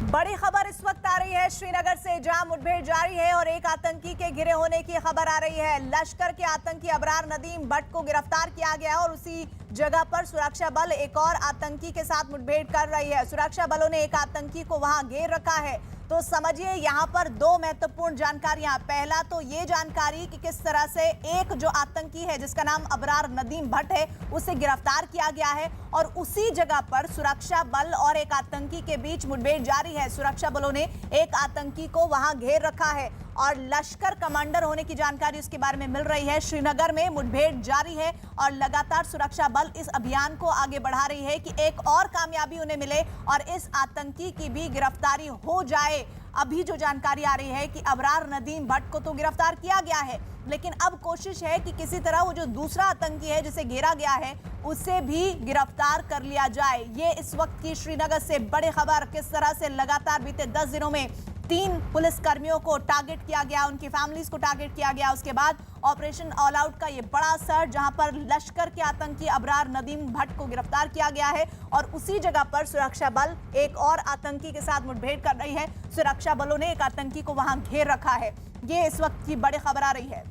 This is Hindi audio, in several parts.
बड़ी खबर इस वक्त आ रही है श्रीनगर से, जहां मुठभेड़ जारी है और एक आतंकी के घिरे होने की खबर आ रही है। लश्कर के आतंकी अबरार नदीम भट्ट को गिरफ्तार किया गया है और उसी जगह पर सुरक्षा बल एक और आतंकी के साथ मुठभेड़ कर रही है। सुरक्षा बलों ने एक आतंकी को वहां घेर रखा है। तो समझिए यहां पर दो महत्वपूर्ण जानकारियां। पहला तो ये जानकारी कि किस तरह से एक जो आतंकी है जिसका नाम अबरार नदीम भट्ट है उसे गिरफ्तार किया गया है और उसी जगह पर सुरक्षा बल और एक आतंकी के बीच मुठभेड़ जारी है। सुरक्षा बलों ने एक आतंकी को वहां घेर रखा है और लश्कर कमांडर होने की जानकारी उसके बारे में मिल रही है। श्रीनगर में मुठभेड़ जारी है और लगातार सुरक्षा बल इस अभियान को आगे बढ़ा रही है कि एक और कामयाबी उन्हें मिले और इस आतंकी की भी गिरफ्तारी हो जाए। अभी जो जानकारी आ रही है कि अबरार नदीम भट्ट को तो गिरफ्तार किया गया है, लेकिन अब कोशिश है कि किसी तरह वो जो दूसरा आतंकी है जिसे घेरा गया है उसे भी गिरफ्तार कर लिया जाए। ये इस वक्त की श्रीनगर से बड़ी खबर। किस तरह से लगातार बीते 10 दिनों में 3 पुलिस कर्मियों को टारगेट किया गया, उनकी फैमिलीज को टारगेट किया गया। उसके बाद ऑपरेशन ऑल आउट का ये बड़ा असर, जहां पर लश्कर के आतंकी अबरार नदीम भट्ट को गिरफ्तार किया गया है और उसी जगह पर सुरक्षा बल एक और आतंकी के साथ मुठभेड़ कर रही है। सुरक्षा बलों ने एक आतंकी को वहां घेर रखा है। ये इस वक्त की बड़ी खबर आ रही है।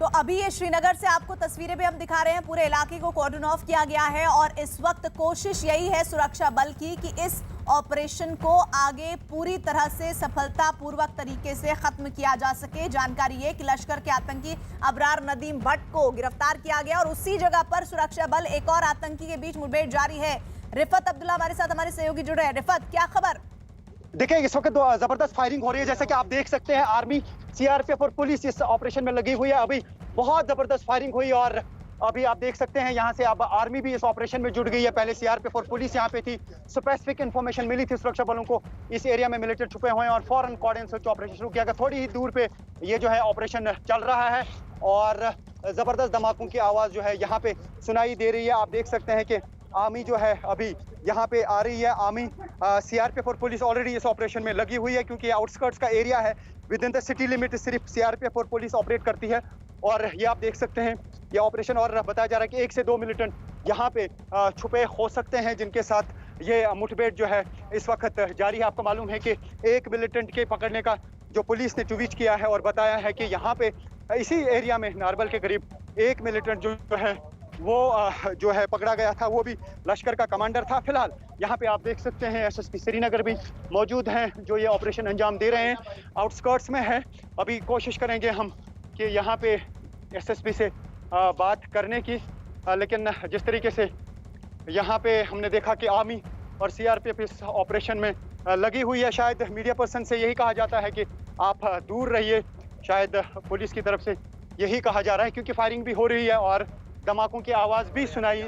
तो अभी ये श्रीनगर से आपको तस्वीरें भी हम दिखा रहे हैं। पूरे इलाके को कॉर्डन ऑफ किया गया है और इस वक्त कोशिश यही है सुरक्षा बल की कि इस ऑपरेशन को आगे पूरी तरह से सफलतापूर्वक तरीके से खत्म किया जा सके। जानकारी है कि लश्कर के आतंकी अबरार नदीम भट्ट को गिरफ्तार किया गया और उसी जगह पर सुरक्षा बल एक और आतंकी के बीच मुठभेड़ जारी है। रिफत अब्दुल्ला हमारे साथ, हमारे सहयोगी जुड़ रहे हैं। रिफत, क्या खबर? देखिए, इस वक्त जबरदस्त फायरिंग हो रही है। जैसे कि आप देख सकते हैं, आर्मी, सीआरपीएफ और पुलिस इस ऑपरेशन में लगी हुई है। अभी बहुत जबरदस्त फायरिंग हुई और अभी आप देख सकते हैं यहाँ से अब आर्मी भी इस ऑपरेशन में जुड़ गई है। पहले सीआरपीएफ और पुलिस यहाँ पे थी। स्पेसिफिक इन्फॉर्मेशन मिली थी सुरक्षा बलों को इस एरिया में मिलिटेंट छुपे हुए हैं और फौरन कॉर्डन सर्च ऑपरेशन शुरू किया गया। थोड़ी ही दूर पे ये जो है ऑपरेशन चल रहा है और जबरदस्त धमाकों की आवाज जो है यहाँ पे सुनाई दे रही है। आप देख सकते हैं कि आर्मी जो है अभी यहाँ पे आ रही है। आर्मी, सीआरपीएफ और पुलिस ऑलरेडी इस ऑपरेशन में लगी हुई है क्योंकि आउटस्कर्ट्स का एरिया है। With in the city limit सिर्फ सीआरपीएफ और पुलिस ऑपरेट करती है और ये आप देख सकते हैं ये ऑपरेशन। और बताया जा रहा है कि 1 से 2 मिलिटेंट यहाँ पे छुपे हो सकते हैं जिनके साथ ये मुठभेड़ जो है इस वक्त जारी है। आपको मालूम है कि एक मिलिटेंट के पकड़ने का जो पुलिस ने ट्वीट किया है और बताया है कि यहाँ पे इसी एरिया में नारबल के करीब एक मिलिटेंट जो है वो जो है पकड़ा गया था, वो भी लश्कर का कमांडर था। फिलहाल यहाँ पे आप देख सकते हैं एसएसपी श्रीनगर भी मौजूद हैं जो ये ऑपरेशन अंजाम दे रहे हैं। आउटस्कर्ट्स में है। अभी कोशिश करेंगे हम कि यहाँ पे एसएसपी से बात करने की, लेकिन जिस तरीके से यहाँ पे हमने देखा कि आर्मी और सीआरपीएफ इस ऑपरेशन में लगी हुई है, शायद मीडिया पर्सन से यही कहा जाता है कि आप दूर रहिए। शायद पुलिस की तरफ से यही कहा जा रहा है क्योंकि फायरिंग भी हो रही है और धमाकों की आवाज़ भी सुनाई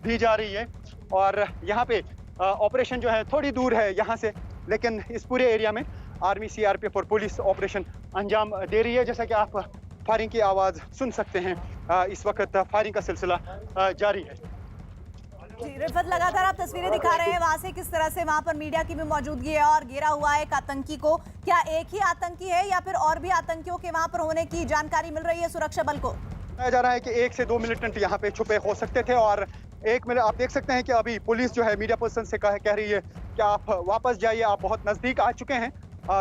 दी जा रही है। और यहाँ पे ऑपरेशन जो है थोड़ी दूर है यहाँ से, लेकिन इस पूरे एरिया में आर्मी, सीआरपीएफ और पुलिस ऑपरेशन अंजाम दे रही है। जैसा कि आप फायरिंग की आवाज़ सुन सकते हैं, इस वक्त फायरिंग का सिलसिला जारी है। जी रिफत, लगातार आप तस्वीरें दिखा रहे हैं वहां से, किस तरह से वहां पर मीडिया की भी मौजूदगी है और घेरा हुआ है एक आतंकी को। क्या एक ही आतंकी है या फिर और भी आतंकियों के वहां पर होने की जानकारी मिल रही है सुरक्षा बल को? बताया जा रहा है कि 1 से 2 मिलिटेंट यहाँ पे छुपे हो सकते थे और आप देख सकते हैं कि अभी पुलिस जो है मीडिया पर्सन से कह रही है कि आप वापस जाइए, आप बहुत नज़दीक आ चुके हैं।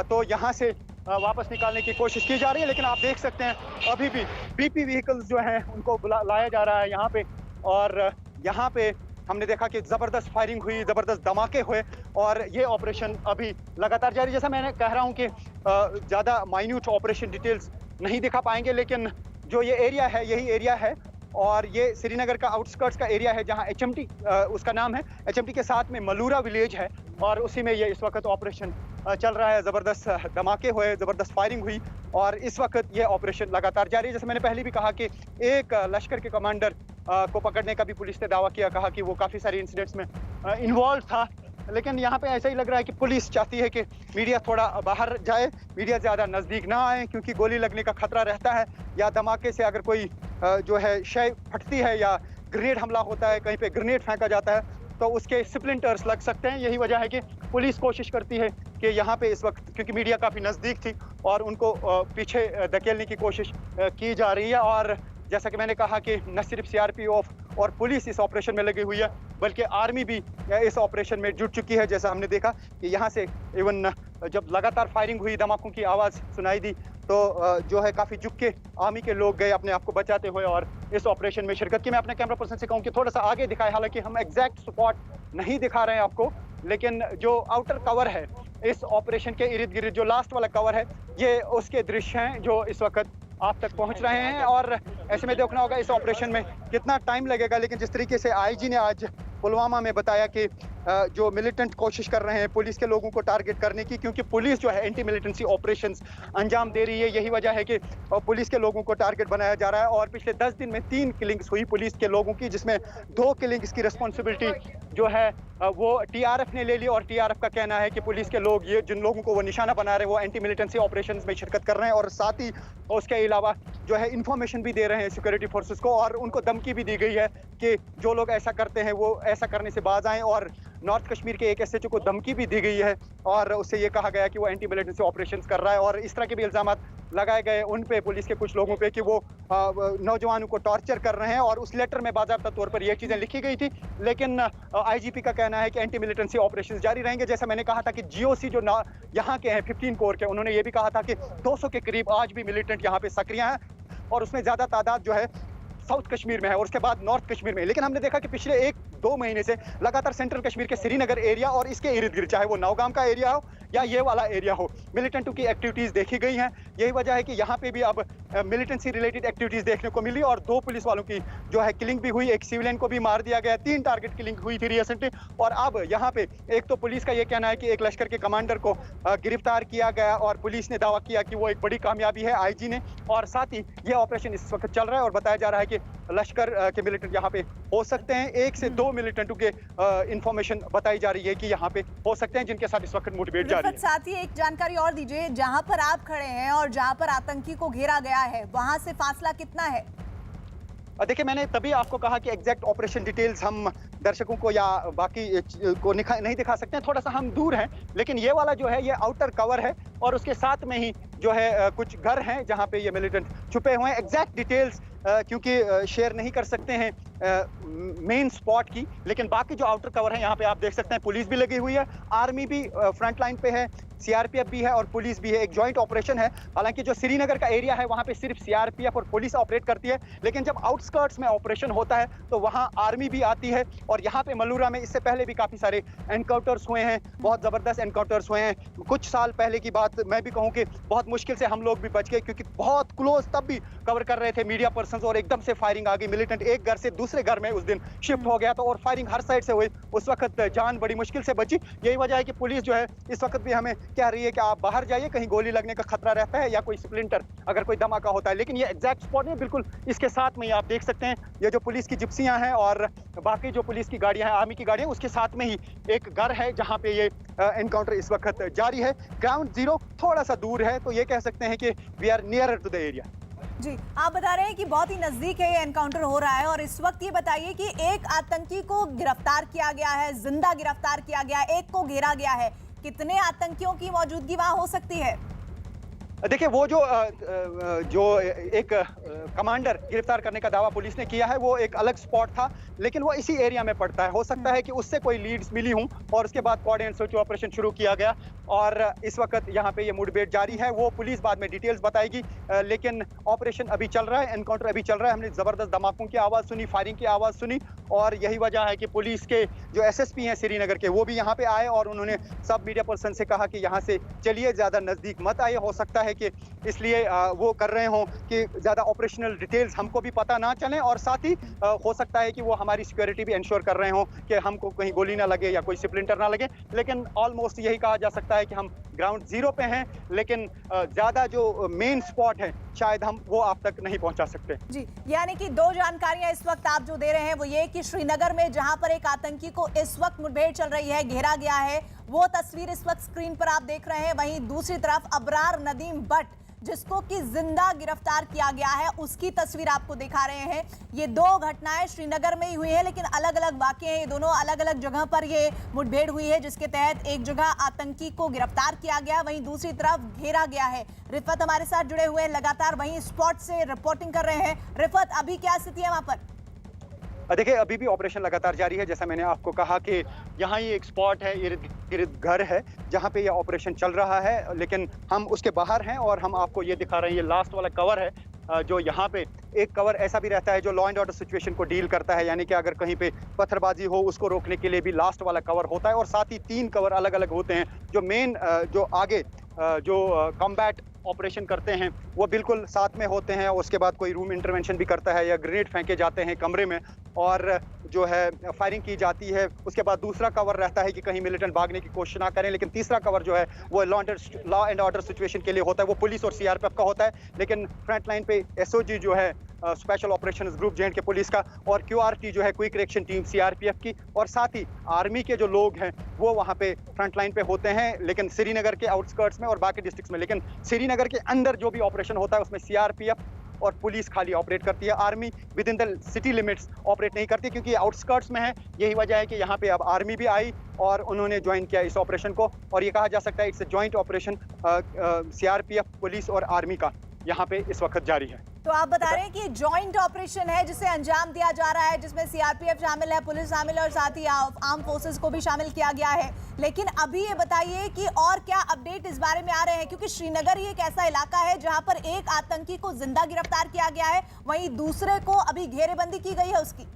तो यहाँ से वापस निकालने की कोशिश की जा रही है, लेकिन आप देख सकते हैं अभी भी बीपी व्हीकल्स जो हैं उनको लाया जा रहा है यहाँ पे। और यहाँ पे हमने देखा कि ज़बरदस्त फायरिंग हुई, ज़बरदस्त धमाके हुए और ये ऑपरेशन अभी लगातार जारी। जैसा मैंने कह रहा हूँ कि ज़्यादा माइन्यूट ऑपरेशन डिटेल्स नहीं दिखा पाएंगे, लेकिन जो ये एरिया है यही एरिया है और ये श्रीनगर का आउटस्कर्ट्स का एरिया है जहाँ एचएमटी उसका नाम है। एचएमटी के साथ में मलूरा विलेज है और उसी में ये इस वक्त ऑपरेशन चल रहा है। ज़बरदस्त धमाके हुए, ज़बरदस्त फायरिंग हुई और इस वक्त ये ऑपरेशन लगातार जारी है। जैसे मैंने पहले भी कहा कि एक लश्कर के कमांडर को पकड़ने का भी पुलिस ने दावा किया, कहा कि वो काफ़ी सारे इंसिडेंट्स में इन्वॉल्व था। लेकिन यहाँ पे ऐसा ही लग रहा है कि पुलिस चाहती है कि मीडिया थोड़ा बाहर जाए, मीडिया ज़्यादा नज़दीक ना आए क्योंकि गोली लगने का खतरा रहता है या धमाके से अगर कोई जो है शय फटती है या ग्रेनेड हमला होता है, कहीं पे ग्रेनेड फेंका जाता है तो उसके स्प्लिंटर्स लग सकते हैं। यही वजह है कि पुलिस कोशिश करती है कि यहाँ पे इस वक्त, क्योंकि मीडिया काफ़ी नज़दीक थी और उनको पीछे धकेलने की कोशिश की जा रही है। और जैसा कि मैंने कहा कि न सिर्फ सीआरपीएफ और पुलिस इस ऑपरेशन में लगी हुई है, बल्कि आर्मी भी इस ऑपरेशन में जुट चुकी है। जैसा हमने देखा कि यहाँ से इवन जब लगातार फायरिंग हुई, धमाकों की आवाज़ सुनाई दी, तो जो है काफ़ी झुक के आर्मी के लोग गए अपने आप को बचाते हुए और इस ऑपरेशन में शिरकत की। मैं अपने कैमरा पर्सन से कहूँ कि थोड़ा सा आगे दिखाए, हालांकि हम एग्जैक्ट स्पॉट नहीं दिखा रहे हैं आपको, लेकिन जो आउटर कवर है इस ऑपरेशन के इर्द गिर्द, जो लास्ट वाला कवर है, ये उसके दृश्य हैं जो इस वक्त आप तक पहुंच रहे हैं। और ऐसे में देखना होगा इस ऑपरेशन में कितना टाइम लगेगा, लेकिन जिस तरीके से आईजी ने आज पुलवामा में बताया कि जो मिलिटेंट कोशिश कर रहे हैं पुलिस के लोगों को टारगेट करने की, क्योंकि पुलिस जो है एंटी मिलिटेंसी ऑपरेशंस अंजाम दे रही है, यही वजह है कि पुलिस के लोगों को टारगेट बनाया जा रहा है। और पिछले 10 दिन में 3 किलिंग्स हुई पुलिस के लोगों की, जिसमें 2 किलिंग्स की रिस्पॉन्सिबिलिटी जो है वो टीआरएफ ने ले ली। और टीआरएफ का कहना है कि पुलिस के लोग, ये जिन लोगों को वो निशाना बना रहे हैं, वो एंटी मिलिटेंसी ऑपरेशंस में शिरकत कर रहे हैं और साथ ही उसके अलावा जो है इंफॉर्मेशन भी दे रहे हैं सिक्योरिटी फोर्सेस को, और उनको धमकी भी दी गई है कि जो लोग ऐसा करते हैं वो ऐसा करने से बाज आएं। और नॉर्थ कश्मीर के एक एसएचओ को धमकी भी दी गई है और उससे ये कहा गया कि वो एंटी मिलिटेंसी ऑपरेशंस कर रहा है। और इस तरह के भी इल्जाम लगाए गए उन पे, पुलिस के कुछ लोगों पे, कि वो नौजवानों को टॉर्चर कर रहे हैं। और उस लेटर में बाकायदा तौर पर ये चीज़ें लिखी गई थी, लेकिन आईजीपी का कहना है कि एंटी मिलिटेंसी ऑपरेशंस जारी रहेंगे। जैसा मैंने कहा था कि जीओसी जो यहाँ के हैं 15 कोर के, उन्होंने ये भी कहा था कि 200 के करीब आज भी मिलिटेंट यहाँ पे सक्रिय हैं और उसमें ज़्यादा तादाद जो है साउथ कश्मीर में है और उसके बाद नॉर्थ कश्मीर में। लेकिन हमने देखा कि पिछले 1-2 महीने से लगातार सेंट्रल कश्मीर के श्रीनगर एरिया और इसके इर्द गिर्द, चाहे वो नौगाम का एरिया हो या ये वाला एरिया हो, मिलिटेंटों की एक्टिविटीज़ देखी गई हैं। यही वजह है कि यहाँ पे भी अब मिलिटेंसी रिलेटेड एक्टिविटीज़ देखने को मिली और 2 पुलिस वालों की जो है किलिंग भी हुई, एक सिविलियन को भी मार दिया गया, 3 टारगेट किलिंग हुई थी रिसेंटली। और अब यहाँ पे एक तो पुलिस का ये कहना है कि एक लश्कर के कमांडर को गिरफ्तार किया गया और पुलिस ने दावा किया कि वो एक बड़ी कामयाबी है आईजी ने। और साथ ही ये ऑपरेशन इस वक्त चल रहा है और बताया जा रहा है कि लश्कर के मिलिटेंट यहाँ पे हो सकते हैं। 1 से 2 मिलिटेंटों के इंफॉर्मेशन बताई जा रही है कि यहाँ पे हो सकते हैं, जिनके साथ इस वक्त मुठभेड़ जारी है। साथ ही एक जानकारी और दीजिए, जहां पर आप खड़े हैं और जहां पर आतंकी को घेरा गया है, वहां से फासला कितना है? देखिए, मैंने तभी आपको कहा कि एग्जैक्ट ऑपरेशन डिटेल्स हम दर्शकों को या बाकी को नहीं दिखा सकते हैं, थोड़ा सा हम दूर हैं। लेकिन ये वाला जो है ये आउटर कवर है और उसके साथ में ही जो है कुछ घर हैं जहाँ पे ये मिलिटेंट छुपे हुए हैं। एग्जैक्ट डिटेल्स क्योंकि शेयर नहीं कर सकते हैं मेन स्पॉट की, लेकिन बाकी जो आउटर कवर है यहाँ पे आप देख सकते हैं पुलिस भी लगी हुई है, आर्मी भी फ्रंट लाइन पे है, सीआरपीएफ भी है और पुलिस भी है। एक जॉइंट ऑपरेशन है। हालांकि जो श्रीनगर का एरिया है वहाँ पे सिर्फ सीआरपीएफ और पुलिस ऑपरेट करती है, लेकिन जब आउटस्कर्ट्स में ऑपरेशन होता है तो वहाँ आर्मी भी आती है। और यहाँ पे मलूरा में इससे पहले भी काफ़ी सारे एनकाउंटर्स हुए हैं, बहुत ज़बरदस्त एनकाउंटर्स हुए हैं। कुछ साल पहले की बात मैं भी कहूँ कि बहुत मुश्किल से हम लोग भी बच गए, क्योंकि बहुत क्लोज तब भी कवर कर रहे थे मीडिया पर्सन और एकदम से फायरिंग आ गई। मिलिटेंट एक घर से दूसरे घर में उस दिन शिफ्ट हो गया था और फायरिंग हर साइड से हुई। उस वक्त जान बड़ी मुश्किल से बची। यही वजह है कि पुलिस जो है इस वक्त भी हमें कह रही है कि आप बाहर जाइए, कहीं गोली लगने का खतरा रहता है या कोई स्प्लिंटर अगर कोई धमाका होता है। लेकिन ये एग्जैक्ट स्पॉट है, बिल्कुल इसके साथ में ही आप देख सकते हैं ये जो पुलिस की जिप्सियां हैं और बाकी जो पुलिस की गाड़ियां हैं, आर्मी की गाड़ियां, उसके साथ में ही एक घर है जहां पे ये एनकाउंटर इस वक्त जारी है। ग्राउंड जीरो थोड़ा सा दूर है, तो ये कह सकते हैं कि we are nearer to the area. जी, आप बता रहे हैं कि बहुत ही नजदीक है ये एनकाउंटर हो रहा है और इस वक्त ये बताइए कि एक आतंकी को गिरफ्तार किया गया है, जिंदा गिरफ्तार किया गया, एक को घेरा गया है। कितने आतंकियों की मौजूदगी वहां हो सकती है? देखिए, वो जो एक कमांडर गिरफ्तार करने का दावा पुलिस ने किया है वो एक अलग स्पॉट था, लेकिन वो इसी एरिया में पड़ता है। हो सकता है कि उससे कोई लीड्स मिली हूं और उसके बाद कोऑर्डिनेट सर्च ऑपरेशन शुरू किया गया और इस वक्त यहाँ पे ये मुठभेड़ जारी है। वो पुलिस बाद में डिटेल्स बताएगी, लेकिन ऑपरेशन अभी चल रहा है, एनकाउंटर अभी चल रहा है। हमने ज़बरदस्त धमाकों की आवाज़ सुनी, फायरिंग की आवाज़ सुनी और यही वजह है कि पुलिस के जो एसएसपी हैं श्रीनगर के, वो भी यहाँ पे आए और उन्होंने सब मीडिया पर्सन से कहा कि यहाँ से चलिए, ज़्यादा नज़दीक मत आइए। हो सकता है कि इसलिए वो कर रहे हों कि ज़्यादा ऑपरेशनल डिटेल्स हमको भी पता ना चलें और साथ ही हो सकता है कि वो हमारी सिक्योरिटी भी इंश्योर कर रहे हों कि हमको कहीं गोली ना लगे या कोई स्प्लिंटर ना लगे। लेकिन ऑलमोस्ट यही कहा जा सकता है कि हम ग्राउंड जीरो पे हैं, लेकिन ज़्यादा जो मेन स्पॉट है शायद हम वो आप तक नहीं पहुंचा सकते। जी, यानी कि 2 जानकारियां इस वक्त आप जो दे रहे हैं वो ये कि श्रीनगर में जहां पर एक आतंकी को इस वक्त मुठभेड़ चल रही है, घेरा गया है, वो तस्वीर इस वक्त स्क्रीन पर आप देख रहे हैं। वहीं दूसरी तरफ अबरार नदीम भट्ट जिसको कि जिंदा गिरफ्तार किया गया है, उसकी तस्वीर आपको दिखा रहे हैं। ये दो घटनाएं श्रीनगर में ही हुई है, लेकिन अलग अलग वाकये हैं। ये दोनों अलग अलग जगह पर ये मुठभेड़ हुई है, जिसके तहत एक जगह आतंकी को गिरफ्तार किया गया, वहीं दूसरी तरफ घेरा गया है। रिफत हमारे साथ जुड़े हुए हैं, लगातार वहीं स्पॉट से रिपोर्टिंग कर रहे हैं। रिफत, अभी क्या स्थिति है वहां पर? देखिए, अभी भी ऑपरेशन लगातार जारी है। जैसा मैंने आपको कहा कि यहाँ ये एक स्पॉट है, इर्द गिर्द घर है जहाँ पे ये ऑपरेशन चल रहा है, लेकिन हम उसके बाहर हैं और हम आपको ये दिखा रहे हैं। ये लास्ट वाला कवर है, जो यहाँ पे एक कवर ऐसा भी रहता है जो लॉ एंड ऑर्डर सिचुएशन को डील करता है, यानी कि अगर कहीं पे पत्थरबाजी हो उसको रोकने के लिए भी लास्ट वाला कवर होता है। और साथ ही 3 कवर अलग अलग होते हैं। जो मेन जो आगे जो कॉम्बैट ऑपरेशन करते हैं वो बिल्कुल साथ में होते हैं। उसके बाद कोई रूम इंटरवेंशन भी करता है या ग्रेनेड फेंके जाते हैं कमरे में और जो है फायरिंग की जाती है। उसके बाद दूसरा कवर रहता है कि कहीं मिलिटेंट भागने की कोशिश ना करें। लेकिन तीसरा कवर जो है वो लॉ एंड ऑर्डर सिचुएशन के लिए होता है, वो पुलिस और सीआरपीएफ का होता है। लेकिन फ्रंट लाइन पे एसओजी जो है स्पेशल ऑपरेशंस ग्रुप जे के पुलिस का, और क्यूआरटी जो है क्विक रिएक्शन टीम सीआरपीएफ की, और साथ ही आर्मी के जो लोग हैं वो वहाँ पे फ्रंट लाइन पे होते हैं, लेकिन श्रीनगर के आउटस्कर्ट्स में और बाकी डिस्ट्रिक्ट्स में। लेकिन श्रीनगर के अंदर जो भी ऑपरेशन होता है उसमें सीआरपीएफ और पुलिस खाली ऑपरेट करती है। Army with in the city limits operate नहीं करती, क्योंकि आउटस्कर्ट्स में है। यही वजह है कि यहाँ पे अब आर्मी भी आई और उन्होंने ज्वाइन किया इस ऑपरेशन को। और ये कहा जा सकता है it's a joint operation CRPF, police और आर्मी का यहाँ पे इस वक्त जारी है। तो आप बता रहे हैं कि जॉइंट ऑपरेशन है जिसे अंजाम दिया जा रहा है, जिसमें सीआरपीएफ शामिल है, पुलिस शामिल है और साथ ही आर्म फोर्सेस को भी शामिल किया गया है। लेकिन अभी ये बताइए कि और क्या अपडेट इस बारे में आ रहे हैं, क्योंकि श्रीनगर ही एक ऐसा इलाका है जहां पर एक आतंकी को जिंदा गिरफ्तार किया गया है, वहीं दूसरे को अभी घेरेबंदी की गई है उसकी।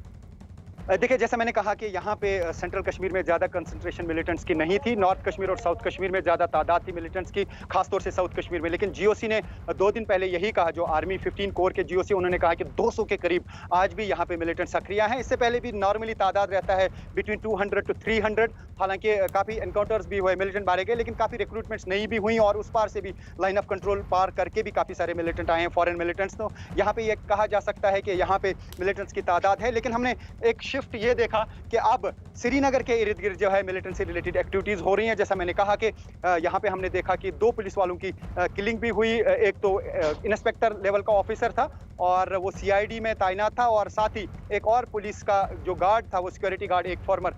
देखिए, जैसा मैंने कहा कि यहाँ पे सेंट्रल कश्मीर में ज़्यादा कंसंट्रेशन मिलिटेंट्स की नहीं थी। नॉर्थ कश्मीर और साउथ कश्मीर में ज़्यादा तादाद थी मिलिटेंट्स की, खासतौर से साउथ कश्मीर में। लेकिन जीओसी ने 2 दिन पहले यही कहा, जो आर्मी 15 कोर के जीओसी, उन्होंने कहा कि 200 के करीब आज भी यहाँ पे मिलिटेंट सक्रिय हैं। इससे पहले भी नॉर्मली तादाद रहता है बिटवीन 200 to 300। हालांकि काफ़ी एनकाउंटर्स भी हुए, मिलिटेंट मारे गए, लेकिन काफ़ी रिक्रूटमेंट्स नहीं भी हुई और उस पार से भी लाइन ऑफ कंट्रोल पार करके भी काफ़ी सारे मिलिटेंट आए हैं, फॉरेन मिलिटेंट्स। तो यहाँ पे ये कहा जा सकता है कि यहाँ पे मिलिटेंट्स की तादाद है। लेकिन हमने एक शिफ्ट ये देखा कि अब श्रीनगर के इर्द गिर्द जो है मिलिटेंट से रिलेटेड एक्टिविटीज़ हो रही हैं। जैसा मैंने कहा कि यहाँ पे हमने देखा कि 2 पुलिस वालों की किलिंग भी हुई। एक तो इंस्पेक्टर लेवल का ऑफिसर था और वो सीआईडी में तैनात था, और साथ ही एक और पुलिस का जो गार्ड था, वो सिक्योरिटी गार्ड, एक फॉर्मर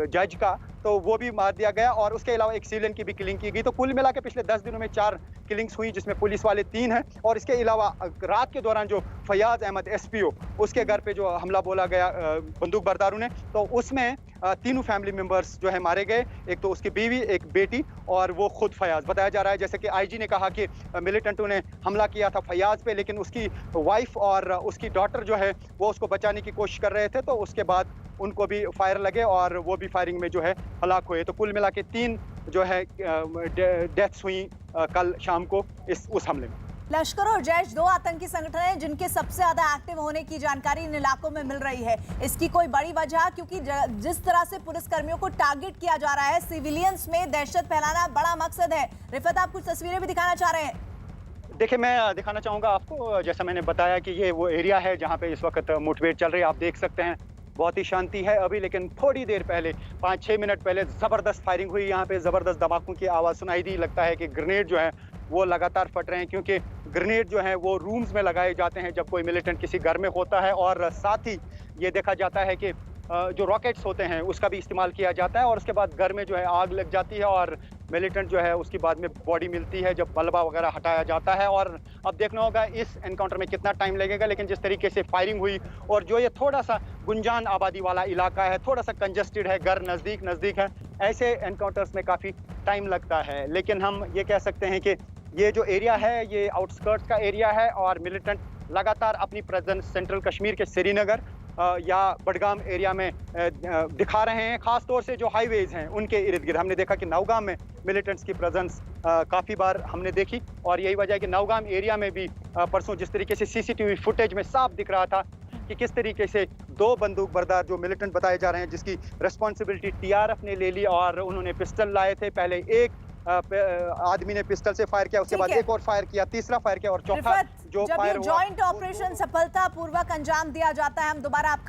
जज का, तो वो भी मार दिया गया। और उसके अलावा एक सिविलियन की भी किलिंग की गई। तो कुल मिला के पिछले 10 दिनों में 4 किलिंग्स हुई, जिसमें पुलिस वाले 3 हैं। और इसके अलावा रात के दौरान जो फयाज अहमद एसपीओ, उसके घर पे जो हमला बोला गया बंदूक बरदारों ने, तो उसमें 3 फैमिली मेंबर्स जो है मारे गए। एक तो उसकी बीवी, एक बेटी और वो खुद फयाज। बताया जा रहा है जैसे कि आईजी ने कहा कि मिलिटेंटों ने हमला किया था फयाज पे, लेकिन उसकी वाइफ और उसकी डॉटर जो है वो उसको बचाने की कोशिश कर रहे थे, तो उसके बाद उनको भी फायर लगे और वो भी फायरिंग में जो है हलाक हुए। तो कुल मिला के 3 जो है डेथ्स हुई कल शाम को उस हमले में। लश्कर और जैश 2 आतंकी संगठन हैं जिनके सबसे ज्यादा एक्टिव होने की जानकारी इन इलाकों में मिल रही है। इसकी कोई बड़ी वजह, क्योंकि जिस तरह से पुलिसकर्मियों को टारगेट किया जा रहा है, सिविलियंस में दहशत फैलाना बड़ा मकसद है। रिफत, आप कुछ तस्वीरें भी दिखाना चाह रहे हैं? देखिए, मैं दिखाना चाहूँगा आपको। जैसा मैंने बताया कि ये वो एरिया है जहाँ पे इस वक्त मुठभेड़ चल रही है। आप देख सकते हैं बहुत ही शांति है अभी, लेकिन थोड़ी देर पहले 5-6 मिनट पहले ज़बरदस्त फायरिंग हुई। यहाँ पे ज़बरदस्त धमाकों की आवाज़ सुनाई दी। लगता है कि ग्रेनेड जो है वो लगातार फट रहे हैं, क्योंकि ग्रेनेड जो है वो रूम्स में लगाए जाते हैं जब कोई मिलिटेंट किसी घर में होता है। और साथ ही ये देखा जाता है कि जो रॉकेट्स होते हैं उसका भी इस्तेमाल किया जाता है, और उसके बाद घर में जो है आग लग जाती है और मिलिटेंट जो है उसकी बाद में बॉडी मिलती है जब मलबा वगैरह हटाया जाता है। और अब देखना होगा इस एनकाउंटर में कितना टाइम लगेगा, लेकिन जिस तरीके से फायरिंग हुई, और जो ये थोड़ा सा गुंजान आबादी वाला इलाका है, थोड़ा सा कंजस्टेड है, घर नज़दीक है, ऐसे एनकाउंटर्स में काफ़ी टाइम लगता है। लेकिन हम ये कह सकते हैं कि ये जो एरिया है ये आउटस्कर्ट्स का एरिया है, और मिलिटेंट लगातार अपनी प्रेजेंस सेंट्रल कश्मीर के श्रीनगर या बडगाम एरिया में दिखा रहे हैं। खास तौर से जो हाईवेज हैं उनके इर्द गिर्द हमने देखा कि नौगाम में मिलिटेंट्स की प्रेजेंस काफ़ी बार हमने देखी, और यही वजह है कि नौगाम एरिया में भी परसों जिस तरीके से सीसीटीवी फुटेज में साफ दिख रहा था कि किस तरीके से 2 बंदूक बरदार जो मिलिटेंट बताए जा रहे हैं, जिसकी रिस्पॉन्सिबिलिटी टीआरएफ ने ले ली, और उन्होंने पिस्टल लाए थे। पहले एक आदमी ने पिस्टल से फायर किया, उसके बाद एक और फायर किया, तीसरा फायर किया, और चौथा जो फायर हुआ। जॉइंट ऑपरेशन सफलतापूर्वक अंजाम दिया जाता है, हम दोबारा आपका